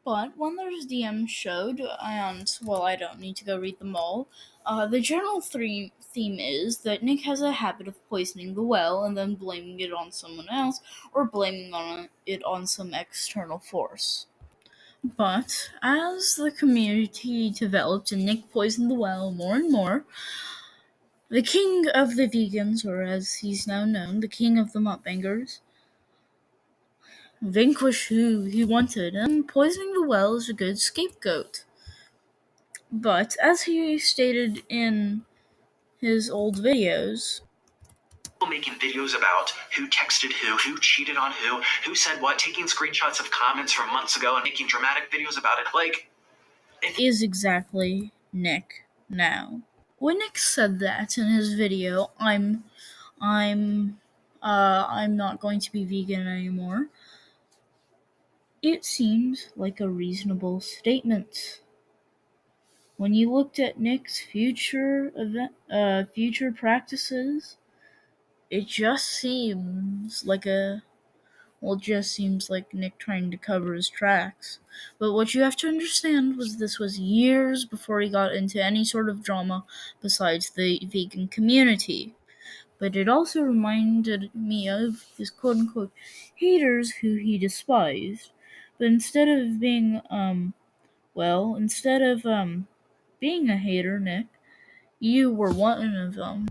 But when those DMs showed, and well, I don't need to go read them all, the general theme is that Nick has a habit of poisoning the well and then blaming it on someone else or blaming it on some external force. But as the community developed and Nick poisoned the well more and more, the king of the vegans, or as he's now known, the king of the mukbangers, vanquished who he wanted, and poisoning the well is a good scapegoat. But as he stated in his old videos, making videos about who texted who cheated on who said what, taking screenshots of comments from months ago and making dramatic videos about it, is exactly Nick now. When Nick said that in his video, I'm not going to be vegan anymore, it seemed like a reasonable statement. When you looked at Nick's future practices, it just seems like Nick trying to cover his tracks. But what you have to understand was this was years before he got into any sort of drama besides the vegan community. But it also reminded me of his quote-unquote haters who he despised. But instead of being a hater, Nick, you were one of them.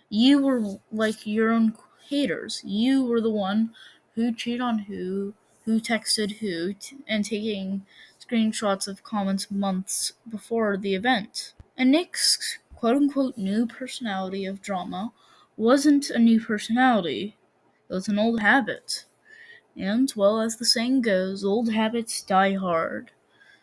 You were like your own haters. You were the one who cheated on who texted who, and taking screenshots of comments months before the event. And Nick's quote-unquote new personality of drama wasn't a new personality. It was an old habit. And, well, as the saying goes, old habits die hard.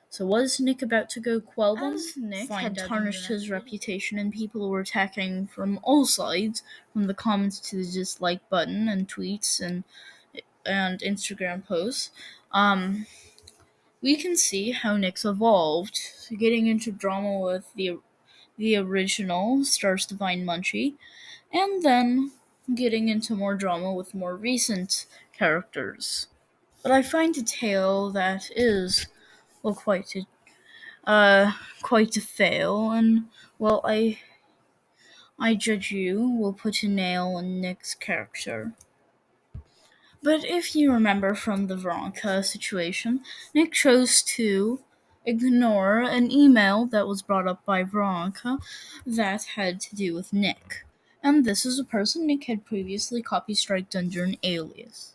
So was Nick about to go quell them? As Nick had tarnished his reputation and people were attacking from all sides, from the comments to the dislike button and tweets and Instagram posts, we can see how Nick's evolved, getting into drama with the original Stars Divine Munchie, and then getting into more drama with more recent characters. But I find a tale that is, well, quite a fail, and well, I judge you will put a nail in Nick's character. But if you remember from the Veronica situation, Nick chose to ignore an email that was brought up by Veronica that had to do with Nick. And this is a person Nick had previously copy-striked under an alias.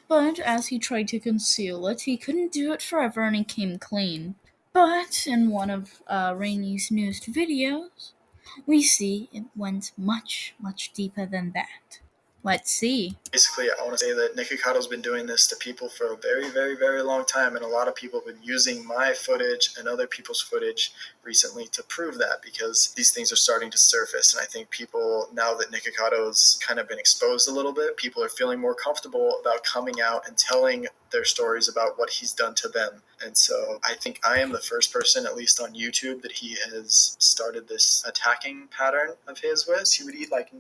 But as he tried to conceal it, he couldn't do it forever and he came clean. But in one of Rainy's newest videos, we see it went much, much deeper than that. Let's see. Basically, I want to say that Nick Hikado's been doing this to people for a very, very, very long time, and a lot of people have been using my footage and other people's footage recently to prove that, because these things are starting to surface, and I think people, now that Nick Hikado's kind of been exposed a little bit, people are feeling more comfortable about coming out and telling their stories about what he's done to them. And so I think I am the first person, at least on YouTube, that he has started this attacking pattern of his with. He would eat like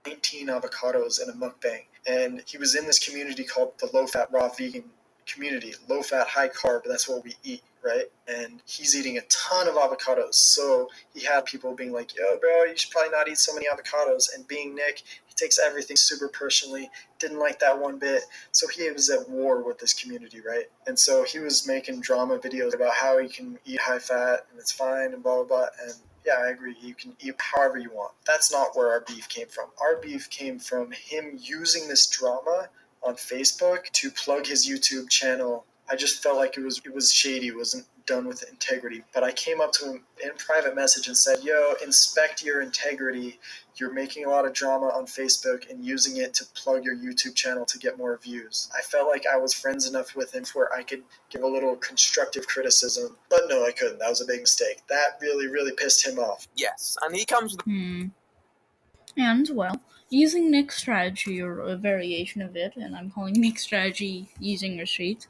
19 avocados in a mukbang, and he was in this community called the low fat raw vegan community. Low fat, high carb, that's what we eat, right? And he's eating a ton of avocados, so he had people being like, yo bro, you should probably not eat so many avocados. And being Nick, he takes everything super personally, didn't like that one bit, so he was at war with this community, right? And so he was making drama videos about how he can eat high fat and it's fine and blah blah blah. And yeah, I agree. You can eat however you want. That's not where our beef came from. Our beef came from him using this drama on Facebook to plug his YouTube channel. I just felt like it was shady. It wasn't done with integrity. But I came up to him in private message and said, yo, inspect your integrity. You're making a lot of drama on Facebook and using it to plug your YouTube channel to get more views. I felt like I was friends enough with him where I could give a little constructive criticism. But no, I couldn't. That was a big mistake. That really, really pissed him off. Yes, and he comes with... And, well, using Nick's strategy, or a variation of it, and I'm calling Nick's strategy using receipts,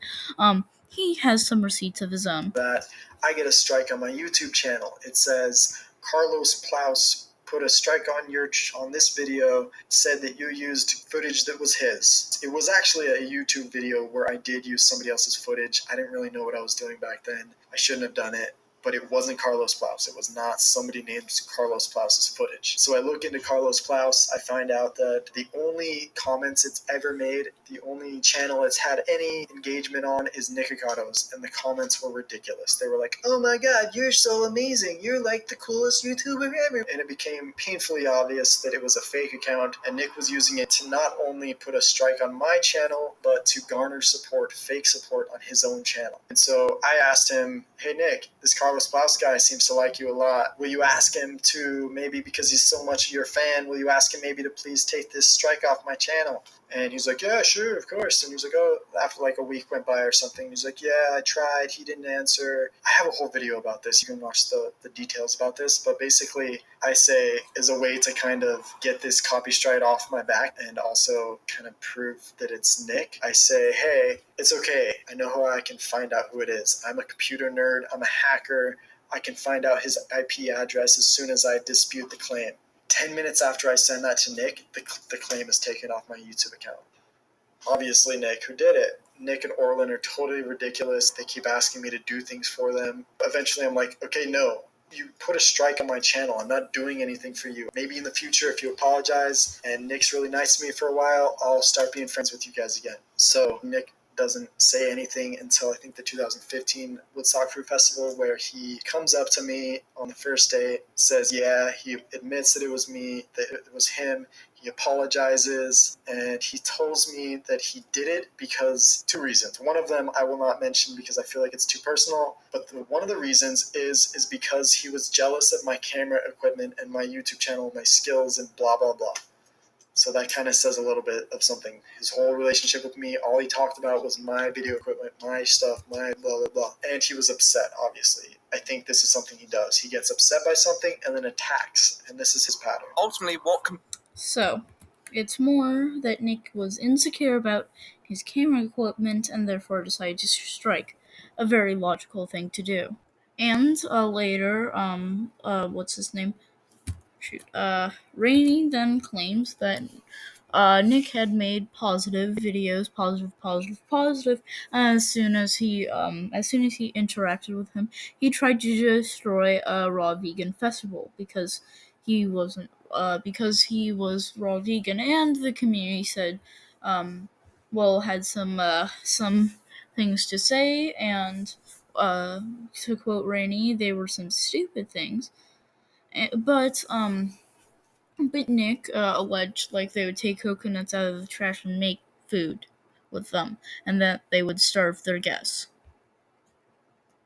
he has some receipts of his own. That I get a strike on my YouTube channel. It says Carlos put a strike on this video, said that you used footage that was his. It was actually a YouTube video where I did use somebody else's footage. I didn't really know what I was doing back then. I shouldn't have done it. But it wasn't Carlos Plaus. It was not somebody named Carlos Plaus's footage. So I look into Carlos Plaus. I find out that the only comments it's ever made, the only channel it's had any engagement on is Nikocato's, and the comments were ridiculous. They were like, "Oh my god, you're so amazing. You're like the coolest YouTuber ever." And it became painfully obvious that it was a fake account, and Nick was using it to not only put a strike on my channel, but to garner support, fake support on his own channel. And so I asked him, "Hey Nick, this Carlos Plaus guy seems to like you a lot. Will you ask him to, maybe because he's so much your fan, will you ask him maybe to please take this strike off my channel?" And he's like, "Yeah, sure, of course." And he's like, "Oh," after like a week went by or something, he's like, "Yeah, I tried. He didn't answer." I have a whole video about this. You can watch the details about this. But basically, I say, as a way to kind of get this copy strike off my back and also kind of prove that it's Nick, I say, "Hey, it's okay. I know how I can find out who it is. I'm a computer nerd. I'm a hacker. I can find out his IP address as soon as I dispute the claim." 10 minutes after I send that to Nick, the claim is taken off my YouTube account. Obviously, Nick, who did it? Nick and Orlin are totally ridiculous. They keep asking me to do things for them. Eventually, I'm like, "Okay, no. You put a strike on my channel. I'm not doing anything for you. Maybe in the future, if you apologize and Nick's really nice to me for a while, I'll start being friends with you guys again." So Nick doesn't say anything until I think the 2015 Woodstock Fruit Festival, where he comes up to me on the first day, says, yeah, he admits that it was me, that it was him. He apologizes, and he tells me that he did it because 2 reasons. One of them I will not mention because I feel like it's too personal, but one of the reasons is because he was jealous of my camera equipment and my YouTube channel, my skills, and blah, blah, blah. So that kind of says a little bit of something. His whole relationship with me, all he talked about was my video equipment, my stuff, my blah, blah, blah. And he was upset, obviously. I think this is something he does. He gets upset by something and then attacks. And this is his pattern. Ultimately, So, it's more that Nick was insecure about his camera equipment and therefore decided to strike. A very logical thing to do. And later, what's his name? Rainey then claims that Nick had made positive videos, positive. As soon as he interacted with him, he tried to destroy a raw vegan festival because he wasn't, because he was raw vegan, and the community said, had some things to say, and to quote Rainey, they were some stupid things, but Nick alleged like they would take coconuts out of the trash and make food with them, and that they would starve their guests.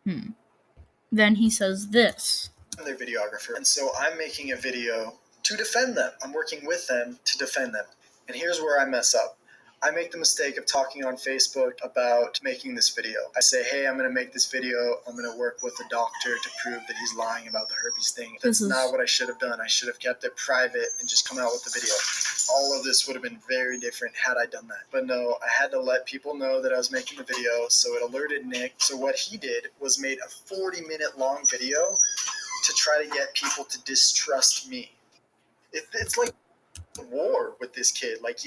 Then he says this. I'm their videographer, and so I'm making a video to defend them. I'm working with them to defend them. And here's where I mess up. I make the mistake of talking on Facebook about making this video. I say, hey, I'm going to make this video. I'm going to work with a doctor to prove that he's lying about the herpes thing. That's not what I should have done. I should have kept it private and just come out with the video. All of this would have been very different had I done that. But no, I had to let people know that I was making the video, so it alerted Nick. So what he did was made a 40-minute long video to try to get people to distrust me. It's like a war with this kid. Like,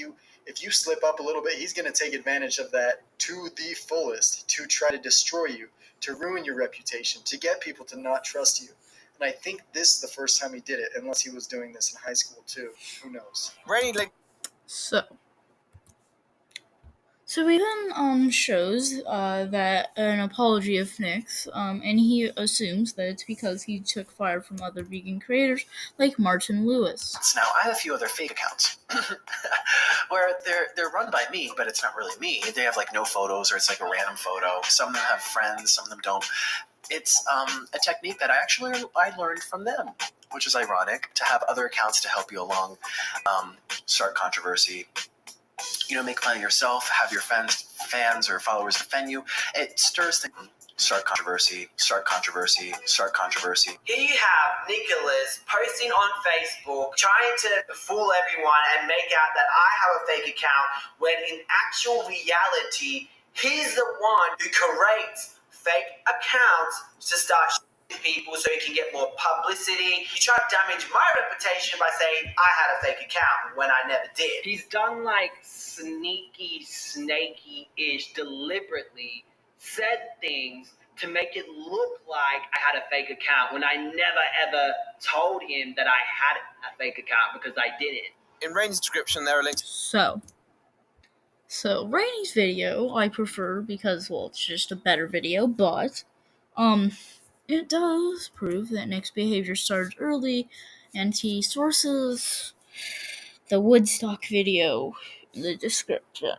if you slip up a little bit, he's going to take advantage of that to the fullest to try to destroy you, to ruin your reputation, to get people to not trust you. And I think this is the first time he did it, unless he was doing this in high school too. Who knows? So he then shows that an apology of Nick's, and he assumes that it's because he took fire from other vegan creators like Martin Lewis. Now, I have a few other fake accounts where they're run by me, but it's not really me. They have like no photos, or it's like a random photo. Some of them have friends, some of them don't. It's a technique that I learned from them, which is ironic, to have other accounts to help you along, start controversy. Make fun of yourself, have your fans or followers defend you. It stirs things. Start controversy. Here you have Nicholas posting on Facebook, trying to fool everyone and make out that I have a fake account, when in actual reality, he's the one who creates fake accounts to start people so he can get more publicity. He tried to damage my reputation by saying I had a fake account when I never did. He's done like sneaky, snaky-ish, deliberately said things to make it look like I had a fake account when I never ever told him that I had a fake account because I didn't. In Rainey's description, there are links. So Rainey's video I prefer because, well, it's just a better video, but it does prove that Nick's behavior started early, and he sources the Woodstock video in the description.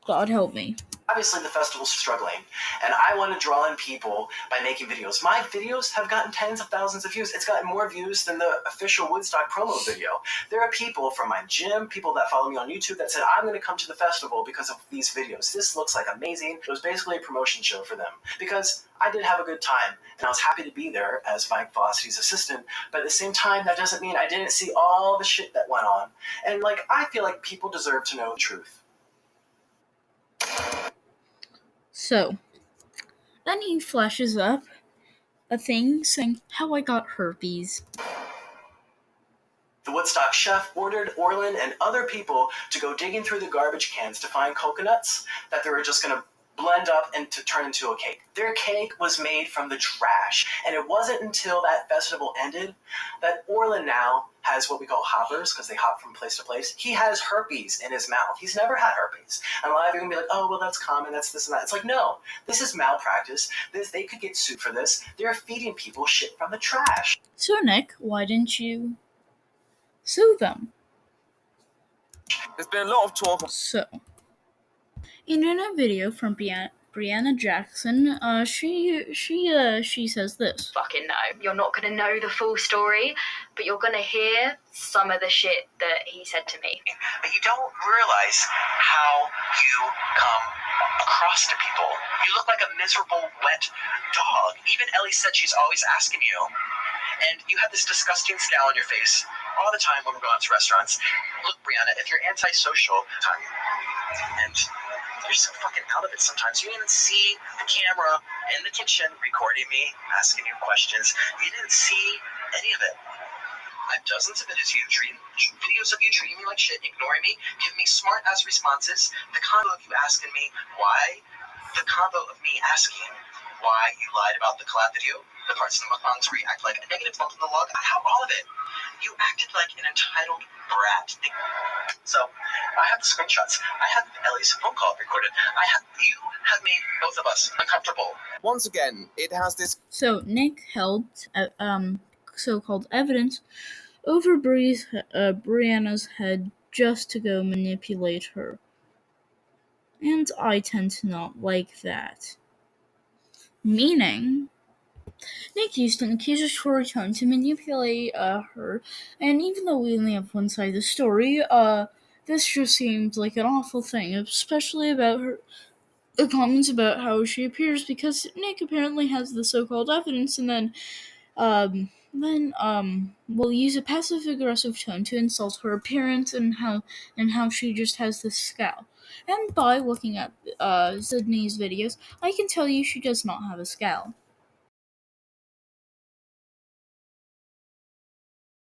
God help me. Obviously, the festival's struggling, and I want to draw in people by making videos. My videos have gotten tens of thousands of views. It's gotten more views than the official Woodstock promo video. There are people from my gym, people that follow me on YouTube that said, I'm going to come to the festival because of these videos. This looks like amazing. It was basically a promotion show for them because I did have a good time, and I was happy to be there as Mike Velocity's assistant, but at the same time, that doesn't mean I didn't see all the shit that went on. And, I feel like people deserve to know the truth. So, then he flashes up a thing saying how I got herpes. The Woodstock chef ordered Orlin and other people to go digging through the garbage cans to find coconuts that they were just going to blend up and to turn into a cake. Their cake was made from the trash, and it wasn't until that festival ended that Orlin now has what we call hoppers, because they hop from place to place. He has herpes in his mouth. He's never had herpes. And a lot of you are going to be like, oh, well, that's common, that's this and that. It's like, no, this is malpractice. They could get sued for this. They're feeding people shit from the trash. So, Nick, why didn't you sue them? There's been a lot of talk. So, in a video from Brianna Jackson, she says this. Fucking no. You're not going to know the full story, but you're going to hear some of the shit that he said to me. But you don't realize how you come across to people. You look like a miserable, wet dog. Even Ellie said she's always asking you. And you have this disgusting scowl on your face all the time when we're going out to restaurants. Look, Brianna, if you're antisocial, and you're so fucking out of it sometimes. You didn't see the camera in the kitchen recording me, asking you questions. You didn't see any of it. I have dozens of videos of you treating me like shit, ignoring me, giving me smart-ass responses. The combo of you asking me why, the combo of me asking why you lied about the collab video, the parts of the mukbangs where you act like a negative bump in the log. I have all of it. You acted like an entitled brat. So, I have the screenshots. I have Ellie's phone call recorded. You have made both of us uncomfortable. Once again, it has this. So, Nick held so-called evidence over Brianna's head just to go manipulate her. And I tend to not like that. Meaning, Nick used an accusatory tone to manipulate her, and even though we only have one side of the story, this just seems like an awful thing, especially about the comments about how she appears, because Nick apparently has the so-called evidence, and then will use a passive-aggressive tone to insult her appearance and how she just has this scowl. And by looking at Sydney's videos, I can tell you she does not have a scowl.